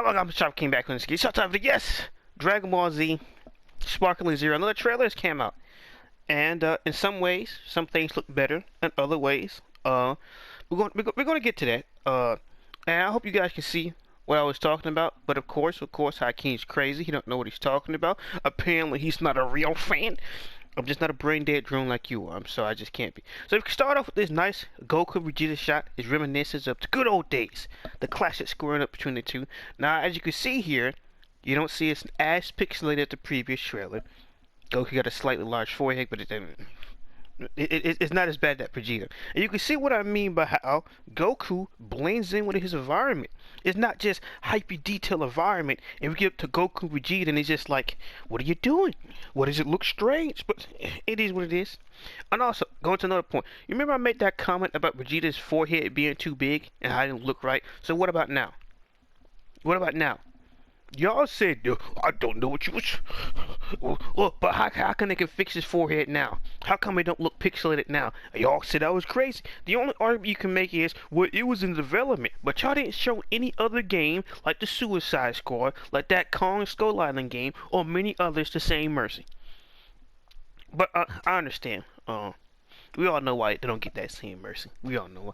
I'm sorry, came back on this game. Shut up, yes! Dragon Ball Z, Sparkling Zero. Another trailer has came out. And in some ways, some things look better. In other ways, we're going to get to that. And I hope you guys can see what I was talking about. But of course, Hakeem's crazy. He don't know what he's talking about. Apparently, he's not a real fan. I'm just not a brain dead drone like you are, so I just can't be. So we can start off with this nice Goku Vegeta shot. Is reminiscent of the good old days, the classic squaring up between the two. Now, as you can see here, you don't see it's as pixelated as the previous trailer. Goku got a slightly large forehead, but it's not as bad as that Vegeta. And you can see what I mean by how Goku blends in with his environment. It's not just hyper detailed environment, and we get to Goku Vegeta, and he's just like, "What are you doing? What does it look strange?" But it is what it is. And also, going to another point, you remember I made that comment about Vegeta's forehead being too big and how it didn't look right? So what about now? What about now? Y'all said, I don't know what you was. Look, but how can they can fix his forehead now? How come it don't look pixelated now? Y'all said I was crazy. The only argument you can make is, well, it was in development, but y'all didn't show any other game like the Suicide Squad, like that Kong Skull Island game, or many others to same mercy. But I understand. We all know why they don't get that same mercy. We all know why.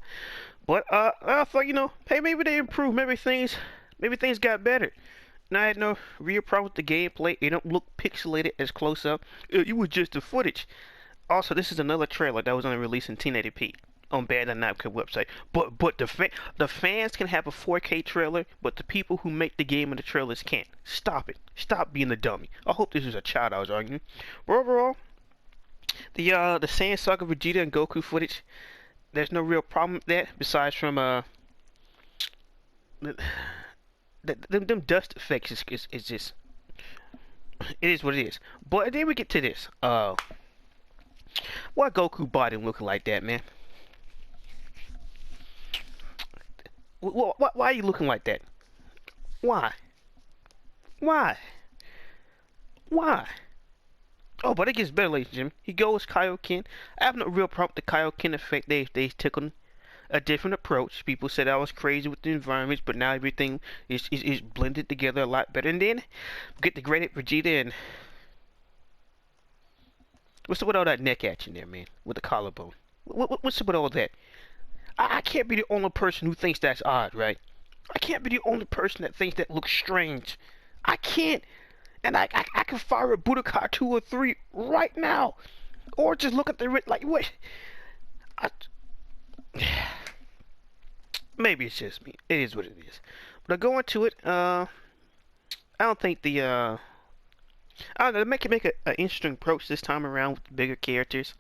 But I thought, hey, maybe they improved. Maybe things got better. And I had no real problem with the gameplay. It don't look pixelated as close up. It was just the footage. Also, this is another trailer that was only released in 1080p on Bandai Namco website. But the fans can have a 4K trailer, but the people who make the game and the trailers can't. Stop it. Stop being a dummy. I hope this is a child I was arguing. But overall, the Saiyan Saga Vegeta and Goku footage, there's no real problem with that besides from them dust effects is just, it is what it is. But then we get to this. Why Goku body looking like that, man? Why are you looking like that? Why? Oh, but it gets better, ladies and gentlemen. He goes Kaioken. I have no real problem with the Kaioken effect. They took on a different approach. People said I was crazy with the environments, but now everything is blended together a lot better. And then we get the great Vegeta and what's up with all that neck action there, man? With the collarbone. What's up with all that? I can't be the only person who thinks that's odd, right? I can't be the only person that thinks that looks strange. I can't. And I can fire a Bodaikai 2 or 3 right now. Or just look at the like, what? Maybe it's just me. It is what it is. But I go into it. I don't think I don't know. Make an interesting approach this time around with the bigger characters.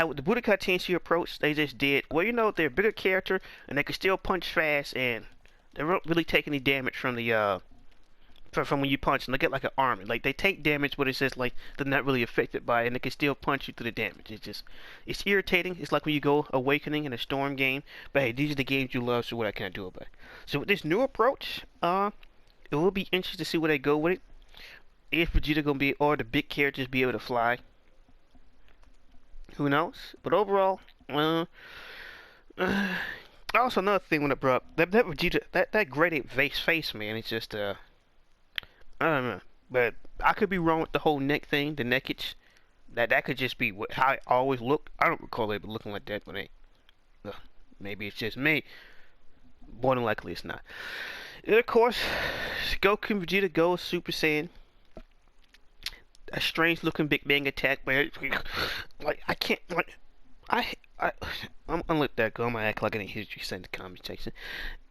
With the Bodaikai Tenshi approach, they just did. Well, they're a bigger character and they can still punch fast, and they don't really take any damage from the from when you punch them. They get like an armor. Like they take damage, but it's just like they're not really affected by it, and they can still punch you through the damage. It's irritating. It's like when you go Awakening in a Storm game. But hey, these are the games you love, so what I can't do about it. So with this new approach, it will be interesting to see where they go with it. If Vegeta gonna be, or the big characters be able to fly. Who knows? But overall, also another thing when I brought up that Vegeta, that graded face, man, it's just I don't know, but I could be wrong with the whole neck thing, the neckage. That could just be how it always looked. I don't recall it looking like that when maybe it's just me. More than likely it's not. And of course, Goku and Vegeta go Super Saiyan. A strange looking Big Bang attack, but like I can't like I'm gonna let that go. I'm gonna act like I didn't hear you say in the comment section.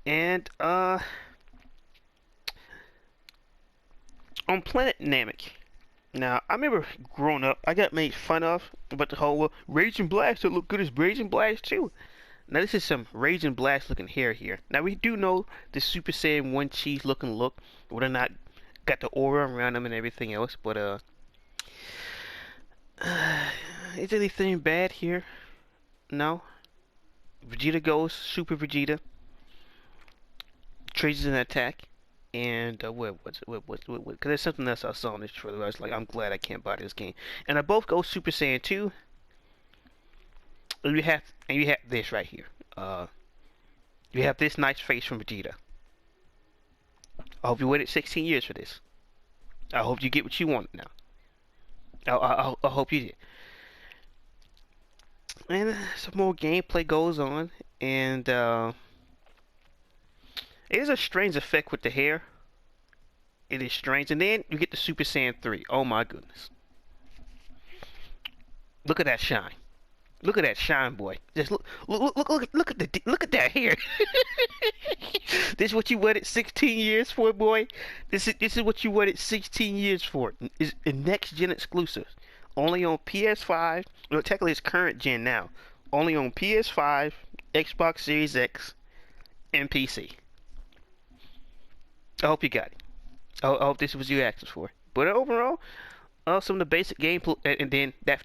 And on Planet Namek. Now, I remember growing up, I got made fun of about the whole Raging Blast that look good as Raging Blast too. Now, this is some Raging Blast looking hair here. Now, we do know the Super Saiyan 1 cheese looking look, whether or not got the aura around them and everything else, but is anything bad here? No. Vegeta goes Super Vegeta. Traces an attack. And what? Because there's something else I saw in this trailer. I was like, I'm glad I can't buy this game. And I both go Super Saiyan 2. And you have this right here. You have this nice face from Vegeta. I hope you waited 16 years for this. I hope you get what you want now. I hope you did. And some more gameplay goes on, and it is a strange effect with the hair. It is strange, and then you get the Super Saiyan 3. Oh my goodness! Look at that shine. Look at that shine, boy. Just look at that hair. This is what you waited 16 years for, boy. This is what you waited 16 years for. It's a next gen exclusive. Only on PS5. Well, technically it's current gen now. Only on PS5, Xbox Series X, and PC. I hope you got it. I hope this was you asked for. But overall, some of the basic gameplay, and then that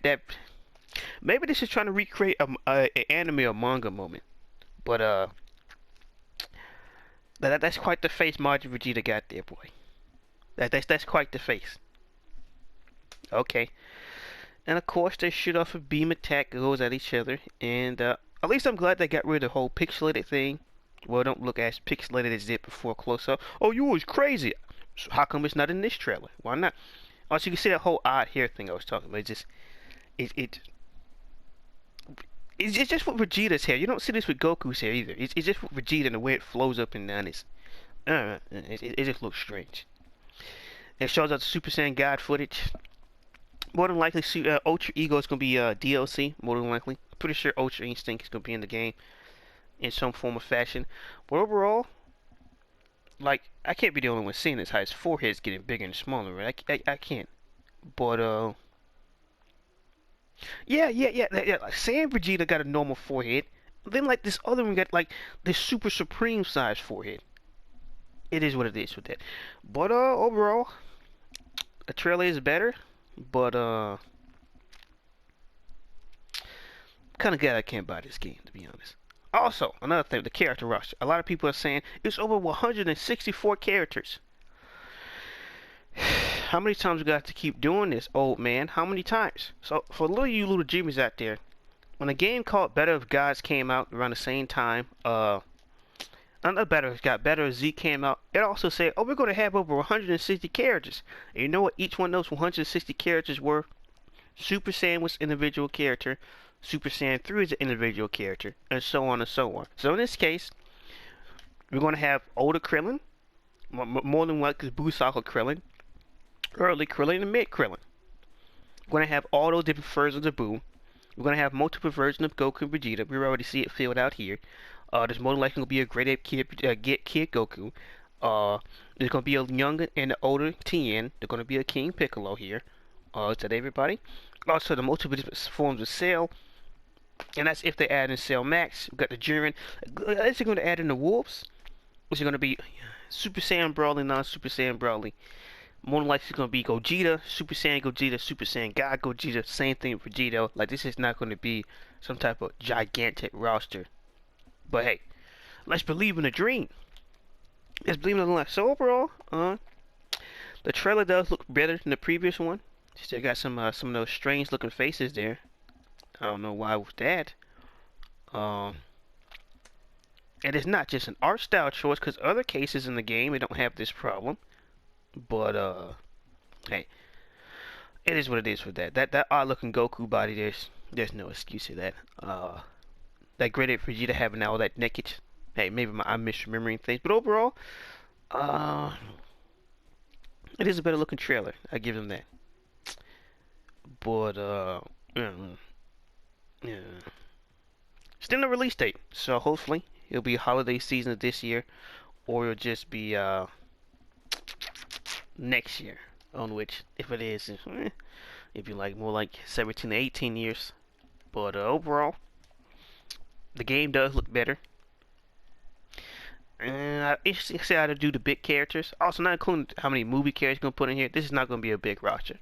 maybe this is trying to recreate an anime or manga moment. But that's quite the face Majin Vegeta got there, boy. That's quite the face. Okay. And of course they shoot off a beam attack, goes at each other, and at least I'm glad they got rid of the whole pixelated thing. Well, don't look as pixelated as it did before close up. Oh, you was crazy. So how come it's not in this trailer? Why not? Also, you can see that whole odd hair thing I was talking about. It's just with Vegeta's hair. You don't see this with Goku's hair either. It's just with Vegeta and the way it flows up and down. It just looks strange. It shows out the Super Saiyan God footage. More than likely, Ultra Ego is going to be DLC. More than likely. Pretty sure Ultra Instinct is going to be in the game in some form or fashion. But overall, like, I can't be the only one seeing this. How his forehead's getting bigger and smaller, right? I can't. But, yeah. Like, Saiyan Vegeta got a normal forehead. Then, like, this other one got, like, this super supreme size forehead. It is what it is with that. But, overall, the trailer is better. But, kind of glad I can't buy this game, to be honest. Also, another thing, the character roster. A lot of people are saying it's over 164 characters. How many times we got to keep doing this, old man? How many times? So, for you little dreamers out there, when a game called Battle of Gods came out around the same time, Battle Z came out, it also said, oh, we're going to have over 160 characters. And you know what each one of those 160 characters were? Super Saiyan was an individual character, Super Saiyan 3 is an individual character, and so on and so on. So in this case, we're going to have older Krillin, more than likely Busaka Krillin, early Krillin, and mid Krillin. We're going to have all those different versions of Boo. We're going to have multiple versions of Goku and Vegeta. We already see it filled out here. There's more than likely going to be a great kid Goku. There's going to be a younger and an older Tien. There's going to be a King Piccolo here. Is that everybody? Also, the multiple different forms of Cell. And that's if they add in Cell Max. We've got the Jiren. Is it going to add in the Wolves? Is it going to be Super Saiyan Broly, non-Super Saiyan Broly? More than likely it's going to be Gogeta, Super Saiyan, Super Saiyan God Gogeta. Same thing for Vegeta. Like, this is not going to be some type of gigantic roster. But hey, let's believe in a dream. Let's believe in the life. So overall, the trailer does look better than the previous one. Still got some of those strange looking faces there. I don't know why with that. And it's not just an art style choice, because other cases in the game they don't have this problem. But hey, it is what it is with that. That odd looking Goku body, there's no excuse for that. That great for Vegeta having all that naked. Hey, maybe I'm misremembering things, but overall, it is a better looking trailer. I give them that. But yeah. Still no release date, so hopefully it'll be holiday season of this year, or it'll just be next year. On which, if it is, it'd be like more like 17 to 18 years. But overall, the game does look better. And I see how to do the big characters. Also, not including how many movie characters gonna put in here. This is not gonna be a big roster.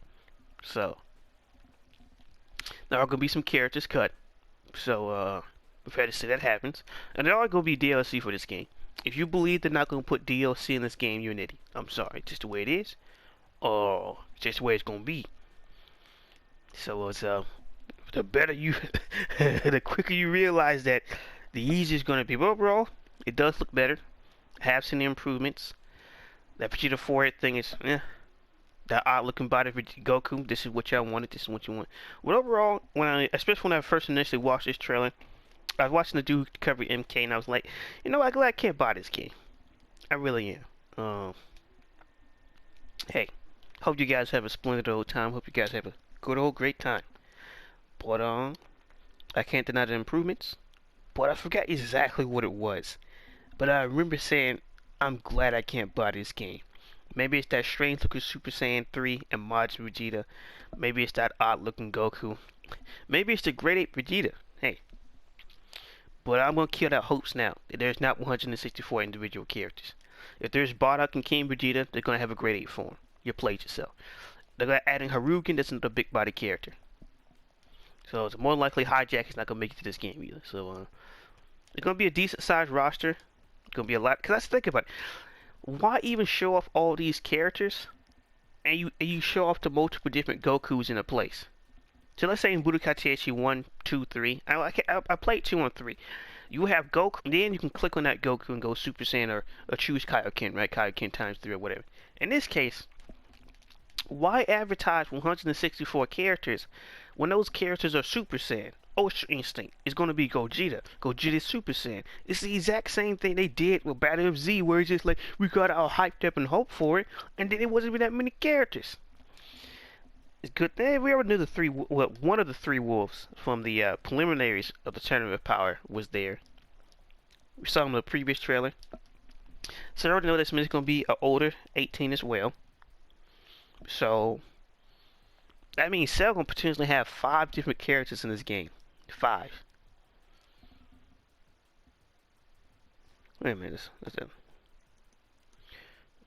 So there are gonna be some characters cut. So prepare to see that happens. And there are gonna be DLC for this game. If you believe they're not gonna put DLC in this game, you're an idiot. I'm sorry, just the way it is. Or just the way it's gonna be. So it's the better you the quicker you realize that, the easier it's gonna be. But overall, it does look better. Have seen the improvements. That Vegeta forehead thing is, that odd looking body of Goku. This is what y'all wanted. This is what you want. But overall, especially when I first initially watched this trailer, I was watching the dude cover MK, and I was like, you know, I'm glad I can't buy this game. I really am. Hey, hope you guys have a splendid old time. Hope you guys have a good old great time. But I can't deny the improvements. But I forgot exactly what it was. But I remember saying, I'm glad I can't buy this game. Maybe it's that strange looking Super Saiyan 3 and Majin Vegeta. Maybe it's that odd looking Goku. Maybe it's the Great Ape Vegeta. Hey. But I'm going to kill that hopes now. There's not 164 individual characters. If there's Bardock and King Vegeta, they're going to have a Great Ape form. You played yourself. They're going to add in Harugen, that's another big body character. So it's more likely Hijack is not going to make it to this game either. So it's going to be a decent sized roster. It's going to be a lot. Because let's think about it. Why even show off all these characters and you show off the multiple different Gokus in a place? So let's say in Bodaikai Tenkenichi 1, 2, 3. I played 2 and 3. You have Goku, and then you can click on that Goku and go Super Saiyan or choose Kaioken, right? Kaioken times 3 or whatever. In this case, why advertise 164 characters when those characters are Super Saiyan? Ultra Instinct is going to be Gogeta. Gogeta's Super Saiyan. It's the exact same thing they did with Battle of Z, where it's just like, we got all hyped up and hoped for it, and then it wasn't even that many characters. It's good. We already knew one of the 3 wolves from the preliminaries of the Tournament of Power was there. We saw him in the previous trailer. So I already know this means it's going to be an older 18 as well. So that means Cell going to potentially have 5 different characters in this game. 5. Wait a minute. That's it.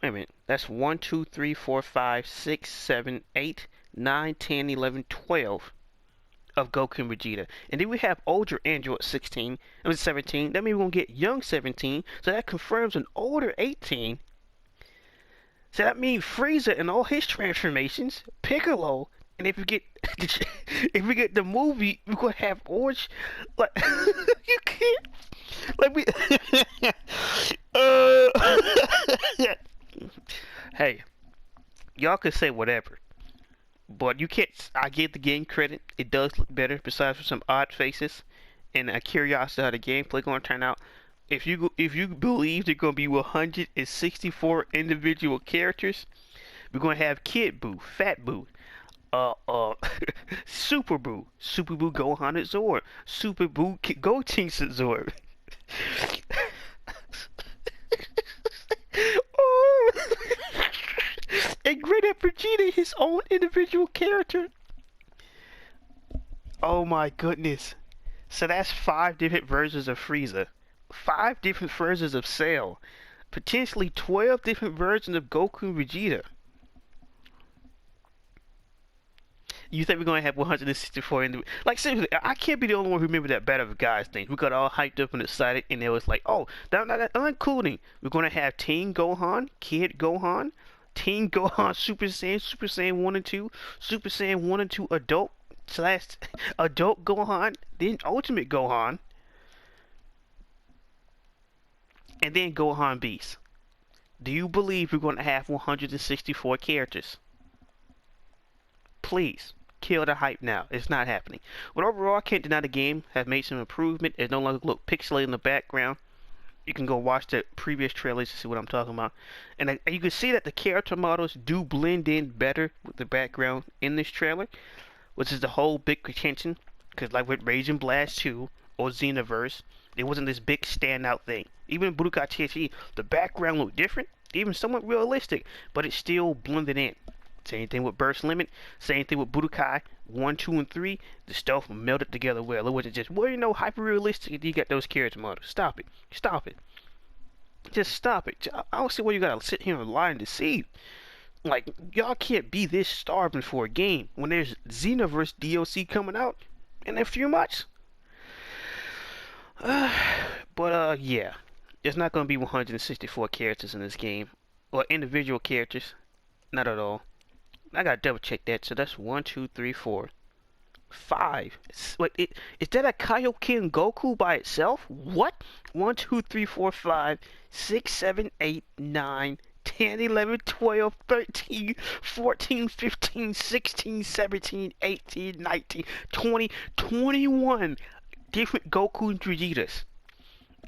Wait a minute. That's 1, 2, 3, 4, 5, 6, 7, 8, 9, 10, 11, 12 of Goku and Vegeta. And then we have older Android 16. I mean 17. That means we're going to get young 17. So that confirms an older 18. So that means Frieza and all his transformations, Piccolo, and if we get the movie, we're gonna have orange. Like you can't. Like we. Hey, y'all can say whatever, but you can't. I give the game credit. It does look better, besides for some odd faces and a curiosity how the gameplay gonna turn out. If you believe there's gonna be 164 individual characters, we're gonna have Kid Buu, Fat Buu, Super Buu, Gohan at Zord, Super Buu Gotenks at Zord. Oh, and Great Ape Vegeta, his own individual character. Oh my goodness! So that's 5 different versions of Frieza. 5 different versions of Cell, potentially 12 different versions of Goku and Vegeta. You think we're gonna have 164 in the, like, seriously, I can't be the only one who remember that Battle of Guys thing. We got all hyped up and excited, and it was like, oh, that's including we're gonna have Teen Gohan, Kid Gohan, Teen Gohan Super Saiyan 1 and 2, Super Saiyan 1 and 2 adult / adult Gohan, then Ultimate Gohan. And then Gohan Beast. Do you believe we're going to have 164 characters? Please, kill the hype now. It's not happening. But overall, I can't deny the game has made some improvement. It no longer looks pixelated in the background. You can go watch the previous trailers to see what I'm talking about. And you can see that the character models do blend in better with the background in this trailer, which is the whole big contention. Because like with Raging Blast 2 or Xenoverse, it wasn't this big standout thing. Even in Bodaikai Tenkenichi, the background looked different, even somewhat realistic, but it still blended in. Same thing with Burst Limit, same thing with Bodaikai 1, 2, and 3. The stuff melted together well. It wasn't just, well, you know, hyper realistic. You got those character models. Stop it. Stop it. Just stop it. I don't see why you gotta sit here and lie and deceive. Like, y'all can't be this starving for a game when there's Xenoverse DLC coming out in a few months. But yeah, there's not gonna be 164 characters in this game, or individual characters, not at all. I gotta double check that. So that's 1, 2, 3, 4, 5. Wait, is that a Kaioken Goku by itself? What? 1, 2, 3, 4, 5, 6, 7, 8, 9, 10, 11, 12, 13, 14, 15, 16, 17, 18, 19, 20, 21 different Goku and Vegetas.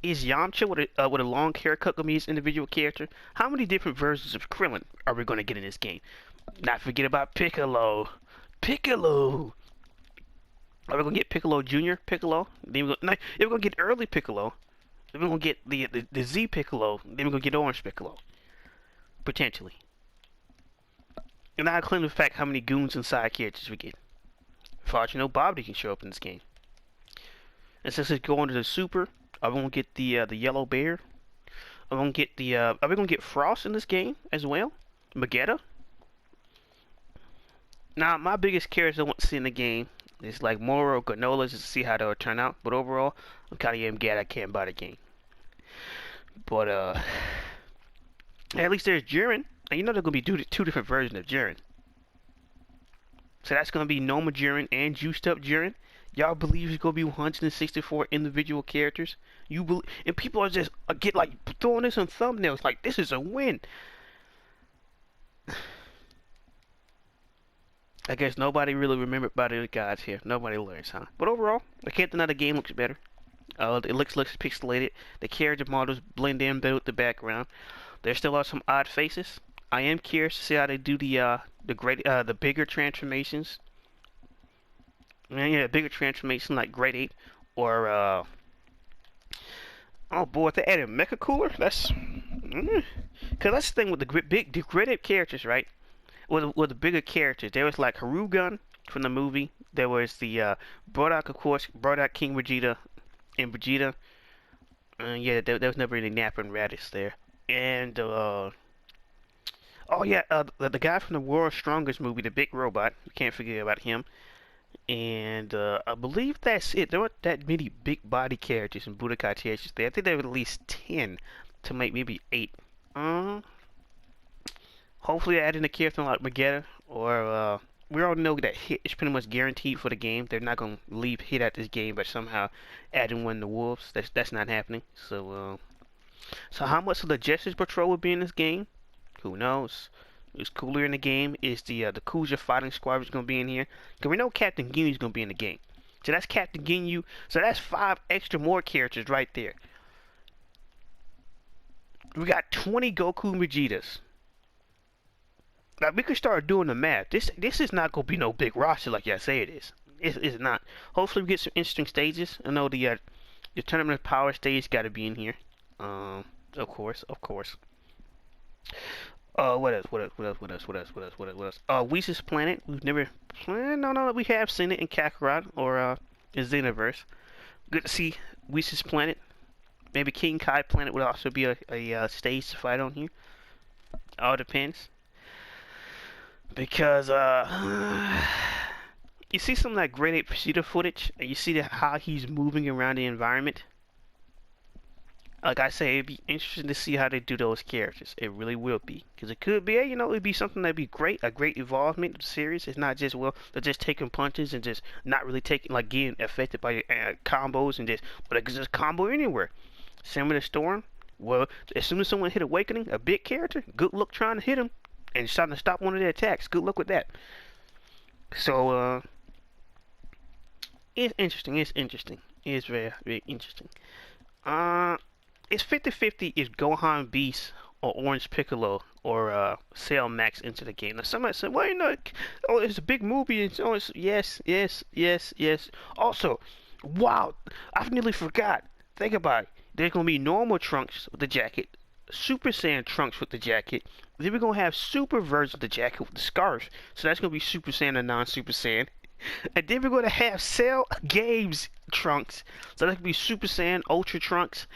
Is Yamcha with a long haircut gonna be his individual character? How many different versions of Krillin are we gonna get in this game? Not forget about Piccolo. Piccolo. Are we gonna get Piccolo Junior Piccolo? Then we're gonna get early Piccolo. Then we're gonna get the Z Piccolo. Then we're gonna get Orange Piccolo. Potentially. And I'll claim the fact how many goons and side characters we get. As far as you know, Bobby can show up in this game. And since it's going to the Super, are we gonna get the Yellow Bear? Are we gonna get are we gonna get Frost in this game as well? Vegeta? Now, my biggest characters I want to see in the game is like Moro, Granola, just to see how they'll turn out. But overall, I'm kind of glad I can't buy the game. But at least there's Jiren, and you know they're gonna be two different versions of Jiren. So that's gonna be normal Jiren and juiced up Jiren. Y'all believe it's gonna be 164 individual characters? And people are just get like throwing this on thumbnails like this is a win. I guess nobody really remembered Battle guys here. Nobody learns, huh? But overall, I can't deny the game looks better. It looks pixelated. The character models blend in better with the background. There still are some odd faces. I am curious to see how they do the bigger transformations. Yeah, bigger transformation like Grade 8 or oh boy, if they added Mecha Cooler, that's cause that's the thing with the Grade 8 characters, right? With the bigger characters, there was like Harugun from the movie. There was the Bardock, of course, Bardock, King Vegeta, and Vegeta. Yeah, there was never any Nappa and Raditz there. And oh yeah, the guy from the World's Strongest movie, the big robot. You can't forget about him. And I believe that's it. There weren't that many big body characters in Bodaikai characters there. I think there were at least 10 to make maybe 8. Hopefully add in a character like Vegeta, or we all know that Hit is pretty much guaranteed for the game. They're not gonna leave Hit at this game, but somehow adding one of the Wolves. That's not happening. So so how much of the Justice Patrol will be in this game? Who knows? What's cooler in the game is the Kuja fighting squad is gonna be in here. Cause we know Captain Ginyu is gonna be in the game. So that's Captain Ginyu. So that's 5 extra more characters right there. We got 20 Goku and Vegetas. Now we could start doing the math. This is not gonna be no big roster like y'all say it is. It's not. Hopefully we get some interesting stages. I know the Tournament of Power stage got to be in here. Of course. What else? Whis' Planet. We've never. No. We have seen it in Kakarot or in Xenoverse. Good to see Whis' Planet. Maybe King Kai Planet would also be a stage to fight on here. All depends. Because you see some of that Grade 8 Vegeta footage, and you see how he's moving around the environment. Like I say, it'd be interesting to see how they do those characters. It really will be, because it could be, it'd be something that'd be great, a great evolvement of the series. It's not just they're just taking punches and just not really getting affected by combos and but they can just combo anywhere. Same with the Storm. Well, as soon as someone hit Awakening, a big character, good luck trying to hit him and trying to stop one of their attacks. Good luck with that. So it's interesting. It's very, very interesting. It's 50-50 if Gohan Beast or Orange Piccolo or Cell Max into the game. Now somebody said, well, it's a big movie. Yes. Also, wow, I nearly forgot. Think about it. There's gonna be normal Trunks with the jacket, Super Saiyan Trunks with the jacket. Then we're gonna have Super version of the jacket with the scarf. So that's gonna be Super Saiyan and non-Super Saiyan. And then we're gonna have Cell Games Trunks. So that's gonna be Super Saiyan Ultra Trunks.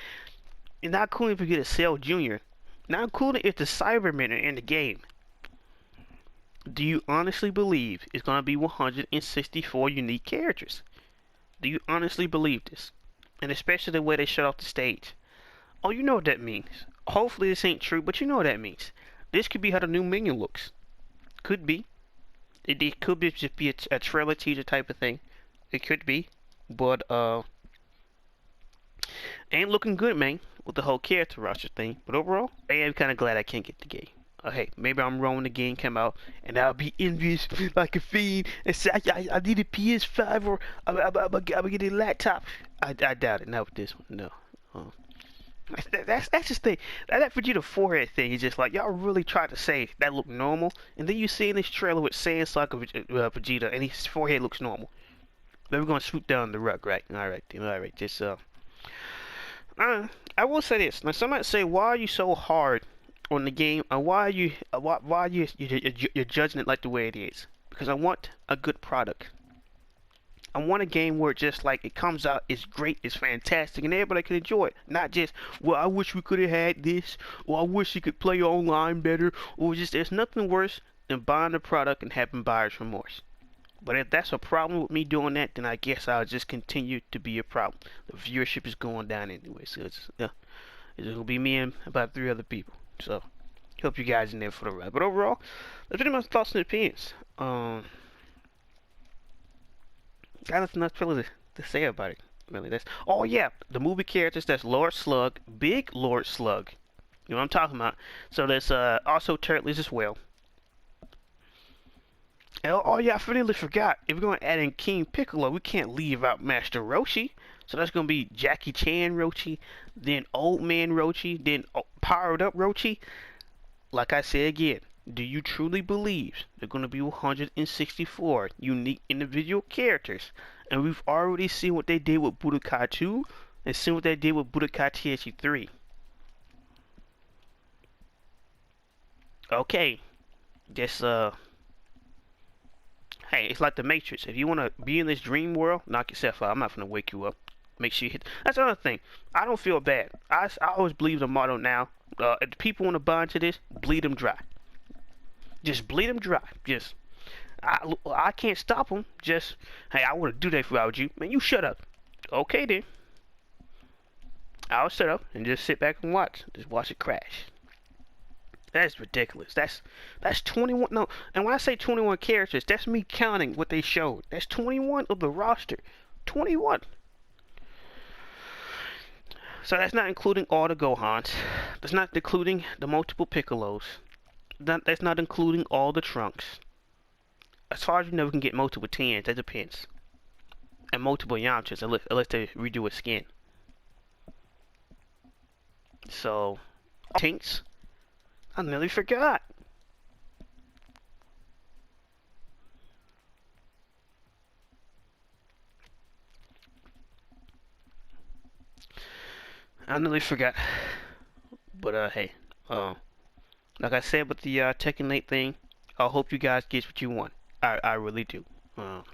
And not cool if we get a Cell Junior. Not cool if the Cybermen are in the game. Do you honestly believe it's gonna be 164 unique characters? Do you honestly believe this? And especially the way they shut off the stage. Oh, you know what that means. Hopefully this ain't true, but you know what that means. This could be how the new minion looks. Could be. It could be just be a trailer teaser type of thing. It could be. But ain't looking good, man, with the whole character roster thing. But overall, I am kind of glad I can't get the game. hey, maybe I'm wrong when the game came out, and I'll be envious like a fiend and say I need a PS5 or I'm get a laptop. I doubt it. Not with this one. No. That's just thing. That Vegeta forehead thing is just like y'all really try to say that look normal, and then you see in this trailer with Saiyan Saga Vegeta, and his forehead looks normal. Then we're gonna swoop down the rug, right? All right, then. All right. Just I will say this. Now, some might say, why are you so hard on the game, and why are you you're judging it like the way it is? Because I want a good product. I want a game where just like it comes out, it's great, it's fantastic, and everybody can enjoy it. Not just, well, I wish we could have had this, or I wish you could play online better, or just there's nothing worse than buying a product and having buyer's remorse. But if that's a problem with me doing that, then I guess I'll just continue to be a problem. The viewership is going down anyway, so it's gonna be me and about 3 other people. So hope you guys in there for the ride. But overall, that's pretty much thoughts and opinions. Got nothing else really to say about it. Really, that's oh yeah, the movie characters. That's Lord Slug, Big Lord Slug. You know what I'm talking about. So there's also Turtles as well. And, oh yeah, I finally forgot. If we're gonna add in King Piccolo, we can't leave out Master Roshi. So that's gonna be Jackie Chan Roshi, then Old Man Roshi, then Powered Up Roshi. Like I said again, do you truly believe there are going to be 164 unique individual characters? And we've already seen what they did with Bodaikai 2 and seen what they did with Bodaikai THC 3. Okay, just hey, it's like the Matrix. If you want to be in this dream world, knock yourself out. I'm not gonna wake you up. Make sure you hit. That's another thing. I don't feel bad. I always believe the motto now. If the people want to buy into this, bleed them dry. Just bleed them dry. Just, I can't stop them. Just, hey, I want to do that if I was you. Man, you shut up. Okay then. I'll shut up and just sit back and watch. Just watch it crash. That's ridiculous. That's 21. No, and when I say 21 characters, that's me counting what they showed. That's 21 of the roster. 21. So that's not including all the Gohans. That's not including the multiple Piccolos. That's not including all the Trunks. As far as we know, we can get multiple Tens. That depends. And multiple Yamchas, unless they redo his skin. So, Tinks. I nearly forgot. I nearly forgot. But hey, like I said with the Tekken 8 thing, I hope you guys get what you want. I really do. Well,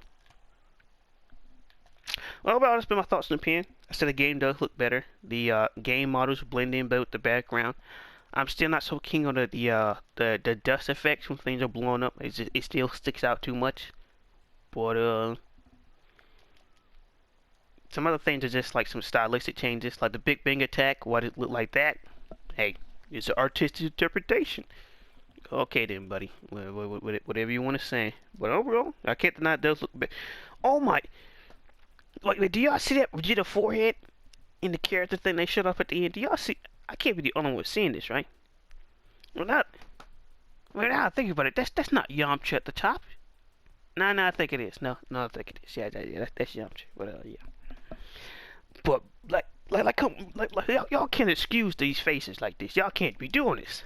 overall, that's been my thoughts and opinion. I said the game does look better. The game models blend in better with the background. I'm still not so keen on the dust effects when things are blowing up. It still sticks out too much. But some other things are just like some stylistic changes, like the Big Bang attack. Why did it look like that? Hey, it's an artistic interpretation. Okay then, buddy. Whatever you want to say. But overall, I can't deny it does look better. Oh my! Like, do y'all see that Vegeta forehead in the character thing they showed up at the end? Do y'all see? I can't be the only one seeing this, right? Well, now I think about it. That's not Yamcha at the top. No, I think it is. No, I think it is. Yeah, that's Yamcha. But yeah. But y'all can't excuse these faces like this. Y'all can't be doing this.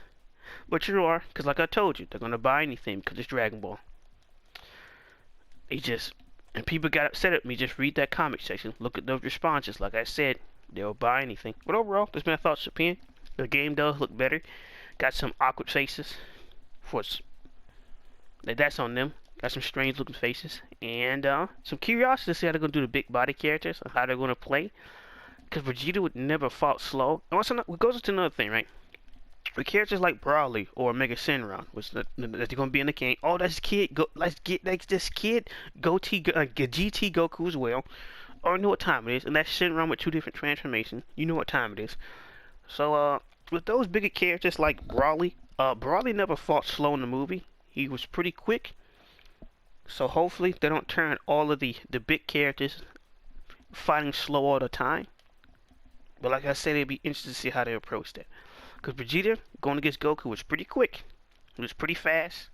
But you are, because like I told you, they're gonna buy anything because it's Dragon Ball. And people got upset at me. Just read that comment section. Look at those responses. Like I said, they'll buy anything. But overall, that's my thoughts and opinion. The game does look better. Got some awkward faces. That's on them. Got some strange looking faces. And some curiosity to see how they're going to do the big body characters. And how they're going to play. Because Vegeta would never fought slow. And what goes into another thing, right? With characters like Broly or Mega Shenron, which they're going to be in the game. Oh, that's this kid. GT Goku as well. Or you know what time it is. And that's Shenron with 2 different transformations. You know what time it is. So, with those bigger characters like Broly, Broly never fought slow in the movie. He was pretty quick. So hopefully they don't turn all of the big characters fighting slow all the time. But like I said, it'd be interesting to see how they approach that. Because Vegeta going against Goku was pretty quick. It was pretty fast.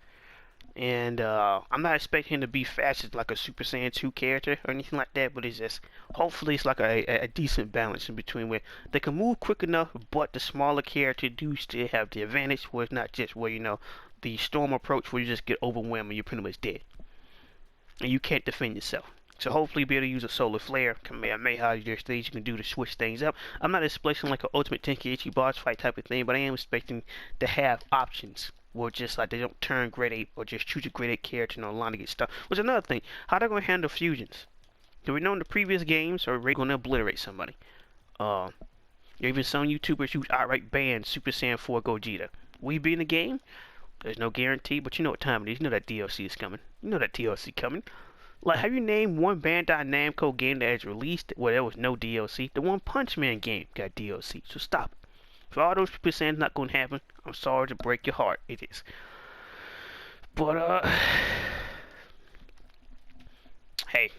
And I'm not expecting him to be fast as like a Super Saiyan 2 character or anything like that, but it's just, hopefully it's like a decent balance in between where they can move quick enough, but the smaller character do still have the advantage where it's not just where, you know, the storm approach where you just get overwhelmed and you're pretty much dead. And you can't defend yourself. So hopefully be able to use a solar flare, Kamehameha, there's things you can do to switch things up. I'm not expecting like an ultimate Tenkenichi boss fight type of thing, but I am expecting to have options. Or just like they don't turn grade 8 or just choose a grade 8 character and online to get stuff. Which is another thing. How they gonna handle fusions? Do we know in the previous games are they gonna obliterate somebody? Even some YouTubers who outright banned Super Saiyan 4 Gogeta. We be in the game? There's no guarantee, but you know what time it is. You know that DLC is coming. You know that DLC coming. Like, have you named one Bandai Namco game that has released where there was no DLC? The One Punch Man game got DLC, so stop it. For all those people saying it's not going to happen, I'm sorry to break your heart. It is. But, hey,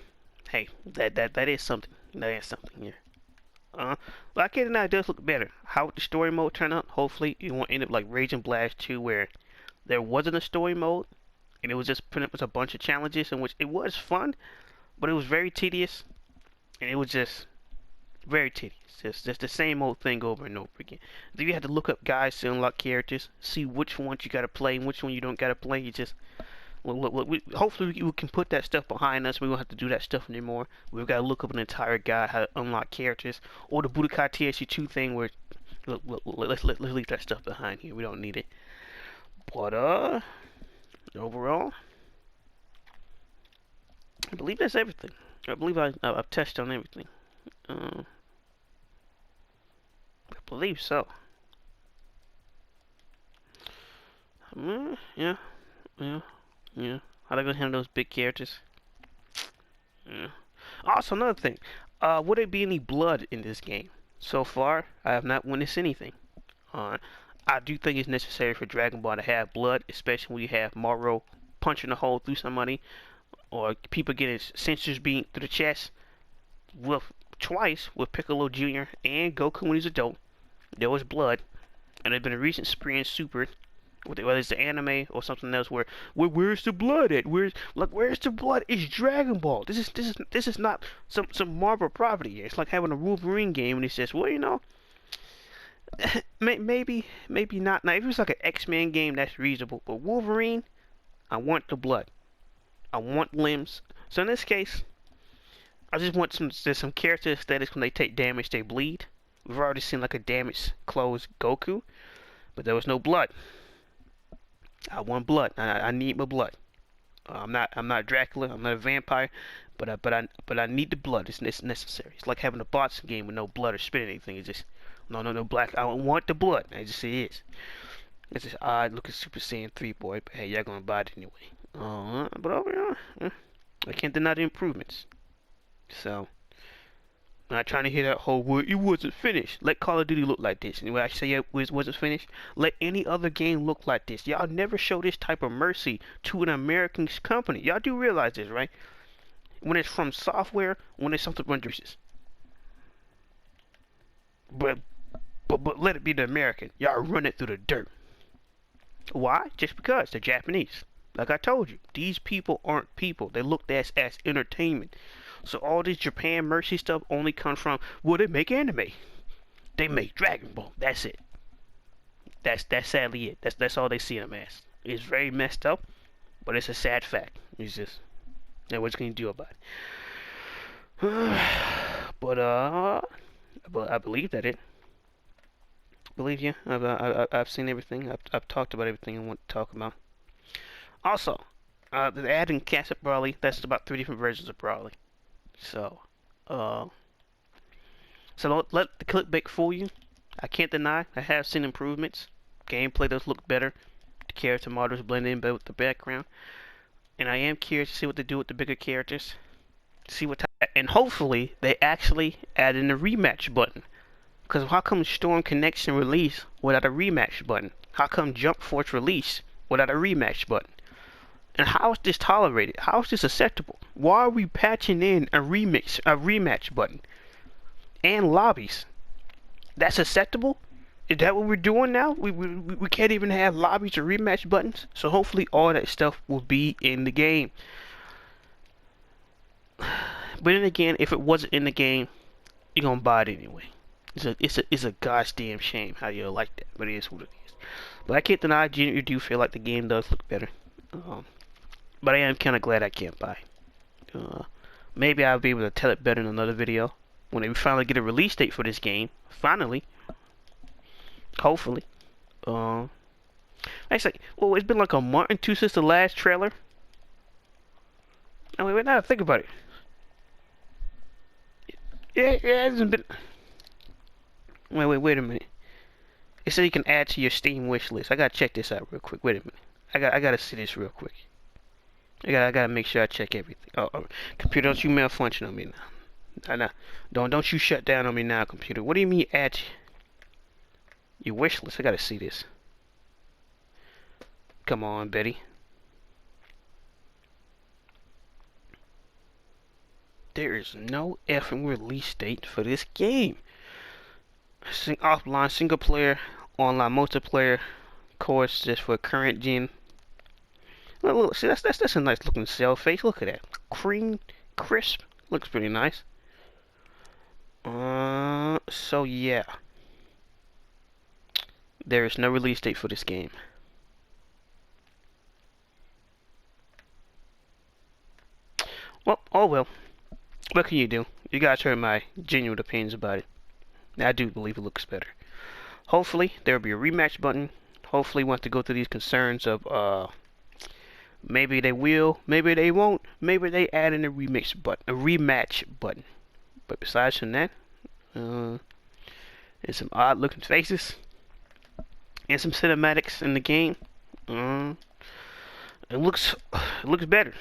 that is something. That is something here. But I can't deny it does look better. How would the story mode turn out? Hopefully, it won't end up like Rage and Blast 2 where there wasn't a story mode. And it was just pretty much a bunch of challenges in which it was fun, but it was very tedious, and it was just very tedious. Just the same old thing over and over again. Then you had to look up guides to unlock characters, see which ones you gotta play and which one you don't gotta play. You just hopefully we can put that stuff behind us. We won't have to do that stuff anymore. We've got to look up an entire guide how to unlock characters, or the Bodaikai TSU2 thing where let's leave that stuff behind here. We don't need it. But overall, I believe that's everything. I believe I've touched on everything. I believe so. Yeah. How they gonna handle those big characters? Yeah. Also, another thing. Would there be any blood in this game? So far, I have not witnessed anything. I do think it's necessary for Dragon Ball to have blood, especially when you have Moro punching a hole through somebody, or people getting sensors beamed through the chest. Twice with Piccolo Jr. and Goku when he's adult, there was blood, and there's been a recent spree in Super, whether it's the anime or something else, where's the blood at? Where's the blood? It's Dragon Ball. This is not some Marvel property. It's like having a Wolverine game, and it says, well, you know. Maybe not. Now, if it was like an X-Men game, that's reasonable. But Wolverine, I want the blood. I want limbs. So in this case, I just want some character aesthetics. When they take damage, they bleed. We've already seen like a damaged closed Goku, but there was no blood. I want blood. I need my blood. I'm not Dracula. I'm not a vampire, but I need the blood. It's necessary. It's like having a boxing game with no blood or spit or anything. It's just no black. I don't want the blood. I just say it is. It's just odd looking Super Saiyan 3 boy, but hey, y'all gonna buy it anyway. But overall, I can't deny the improvements. So, I'm not trying to hear that whole word. It wasn't finished. Let Call of Duty look like this. And when I say it wasn't finished, let any other game look like this. Y'all never show this type of mercy to an American company. Y'all do realize this, right? When it's from software, when it's something renders. But let it be the American. Y'all run it through the dirt. Why? Just because they're Japanese. Like I told you, these people aren't people. They looked at as entertainment. So all this Japan mercy stuff only comes from, well, they make anime. They make Dragon Ball. That's it. That's sadly it. That's all they see them as. It's very messed up, but it's a sad fact. It's just, what can you do about it? But I believe that it. Believe you. I've seen everything. I've talked about everything I want to talk about. Also, they're adding Cassette Brawley. That's about 3 different versions of Brawley. So don't let the clickbait fool you. I can't deny I have seen improvements. Gameplay does look better. The character models blend in better with the background. And I am curious to see what they do with the bigger characters. And hopefully they actually add in a rematch button. Because how come Storm Connection release without a rematch button? How come Jump Force release without a rematch button? And how is this tolerated? How is this acceptable? Why are we patching in a rematch button? And lobbies. That's acceptable? Is that what we're doing now? We can't even have lobbies or rematch buttons. So hopefully all that stuff will be in the game. But then again, if it wasn't in the game, you're gonna buy it anyway. It's a goddamn shame how you like that, but it is what it is. But I can't deny, I genuinely do feel like the game does look better. But I am kind of glad I can't buy. Maybe I'll be able to tell it better in another video when we finally get a release date for this game. Finally, hopefully. Actually, well, it's been like a month or two since the last trailer. I mean, now I think about it. It hasn't been. Wait a minute. It said you can add to your Steam wish list. I gotta check this out real quick. Wait a minute. I gotta see this real quick. I gotta make sure I check everything. Oh, computer, don't you malfunction on me now. Don't you shut down on me now, computer. What do you mean add your wish list? I gotta see this. Come on, Betty. There is no effing release date for this game. Offline single player, online multiplayer, course just for current gen. Look, see that's a nice looking cell face. Look at that, cream, crisp, looks pretty nice. So yeah, there is no release date for this game. Well, oh well. What can you do? You guys heard my genuine opinions about it. I do believe it looks better. Hopefully, there will be a rematch button. Hopefully, once to go through these concerns of, maybe they will, maybe they won't, maybe they add in a rematch button. But besides from that, and some odd looking faces, and some cinematics in the game, it looks better.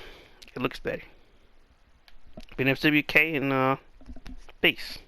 It looks better. Been FWK and peace.